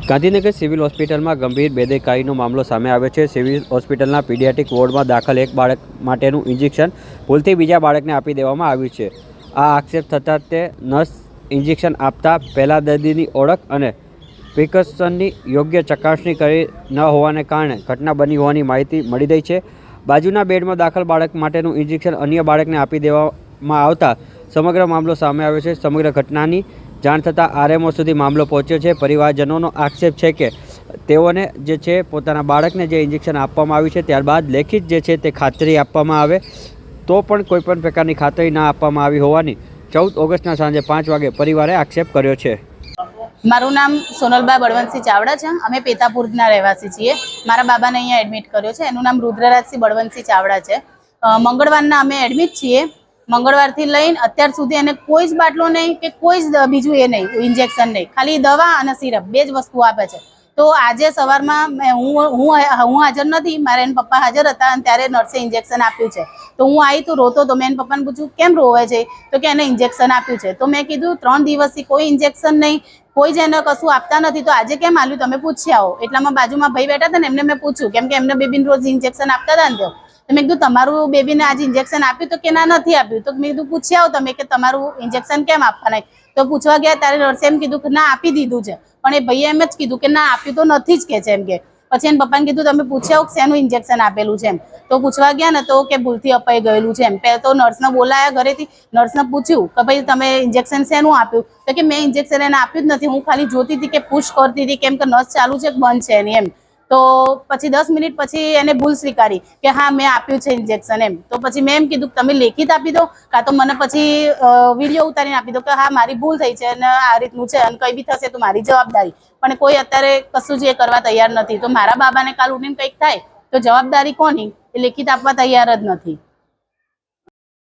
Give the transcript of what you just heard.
Gandhinagar civil હોસ્પિટલમાં ગંભીર બેદરકારીનો મામલો સામે આવ્યો છે। સિવિલ હોસ્પિટલના પીડિયાટ્રિક વોર્ડમાં દાખલ એક બાળક માટેનું ઇન્જેક્શન ભૂલથી બીજા બાળકને આપી દેવામાં આવ્યું છે। આ આક્ષેપ થતાં તે નર્સ ઇન્જેક્શન આપતા પહેલા દર્દીની ઓળખ અને પ્રિકોશનની યોગ્ય ચકાસણી કરી ન હોવાને કારણે ઘટના બની હોવાની માહિતી મળી રહી છે। બાજુના બેડમાં દાખલ બાળક માટેનું ઇન્જેક્શન અન્ય બાળકને આપી દેવામાં આવતા સમગ્ર મામલો સામે આવ્યો છે। સમગ્ર ઘટનાની જાણ થતાં આરએમઓ સુધી મામલો પહોંચ્યો છે। પરિવારજનોનો આક્ષેપ છે કે તેઓને જે છે પોતાના બાળકને જે ઇન્જેક્શન આપવામાં આવ્યું છે ત્યારબાદ લેખિત જે છે તે ખાતરી આપવામાં આવે તો પણ કોઈપણ પ્રકારની ખાતરી ના આપવામાં આવી હોવાની 14 ઓગસ્ટના સાંજે 5 વાગે પરિવારે આક્ષેપ કર્યો છે। મારું નામ સોનલબા બળવંતસિંહ ચાવડા છે। અમે પેતાપુરના રહેવાસી છીએ। મારા બાબાને અહીંયા એડમિટ કર્યો છે। એનું નામ રુદ્રરાજસિંહ બળવંતસિંહ ચાવડા છે। મંગળવારના અમે એડમિટ છીએ। મંગળવારથી લઈને અત્યાર સુધી એને કોઈ જ બાટલો નહીં કે કોઈ જ બીજું એ નહીં, ઇન્જેક્શન નહીં, ખાલી દવા અને સિરપ 2 જ વસ્તુ આપે છે। તો આજે સવારમાં હું હાજર નથી, મારા એના પપ્પા હાજર હતા અને ત્યારે નર્સે ઇન્જેક્શન આપ્યું છે। તો હું આવી તો રોતો તો મેં એના પપ્પાને પૂછ્યું કેમ રોવે છે, તો કે એને ઇન્જેક્શન આપ્યું છે। તો મેં કીધું 3 દિવસથી કોઈ ઇન્જેક્શન નહીં, કોઈ જ એને કશું આપતા નથી, તો આજે કેમ આલ્યું તમે પૂછી આવો। એટલામાં બાજુમાં ભાઈ બેઠા હતા ને એમને મેં પૂછ્યું, કેમ કે એમને બેબીને રોજ ઇન્જેક્શન આપતા હતા ને તો મેં કીધું તમારું બેબીને આજે ઇન્જેક્શન આપ્યું, તો કે ના નથી આપ્યું। તો મેં કીધું પૂછી આવો તમે કે તમારું ઇન્જેક્શન કેમ આપવાના। તો પૂછવા ગયા ત્યારે નર્સે એમ કીધું કે ના આપી દીધું છે, પણ એ ભાઈએ એમ જ કીધું કે ના આપ્યું તો નથી જ કે છે એમ કે। પછી એને પપ્પાને કીધું તમે પૂછી આવો શેનું ઇન્જેક્શન આપેલું છે એમ। તો પૂછવા ગયા ને તો કે ભૂલથી અપાઈ ગયેલું છે એમ। પહેલાં તો નર્સને બોલાયા ઘરેથી, નર્સને પૂછ્યું કે ભાઈ તમે ઇન્જેક્શન શેનું આપ્યું, તો કે મેં ઇન્જેક્શન એને આપ્યું જ નથી, હું ખાલી જોતી હતી કે પુશ કરતી હતી કેમ કે નસ ચાલુ છે કે બંધ છે એની એમ। તો પછી 10 મિનિટ પછી એને ભૂલ સ્વીકારી કે હા મેં આપ્યું છે ઇન્જેક્શન એમ। તો પછી મેં એમ કીધું તમે લેખિત આપી દો કાં તો મને પછી વિડીયો ઉતારીને આપી દો કે હા મારી ભૂલ થઈ છે અને આ રીતનું છે અને કંઈ બી થશે તો મારી જવાબદારી। પણ કોઈ અત્યારે કશું જ એ કરવા તૈયાર નથી। તો મારા બાબાને કાલ ઉઠીને કંઈક થાય તો જવાબદારી કોની, એ લેખિત આપવા તૈયાર જ નથી।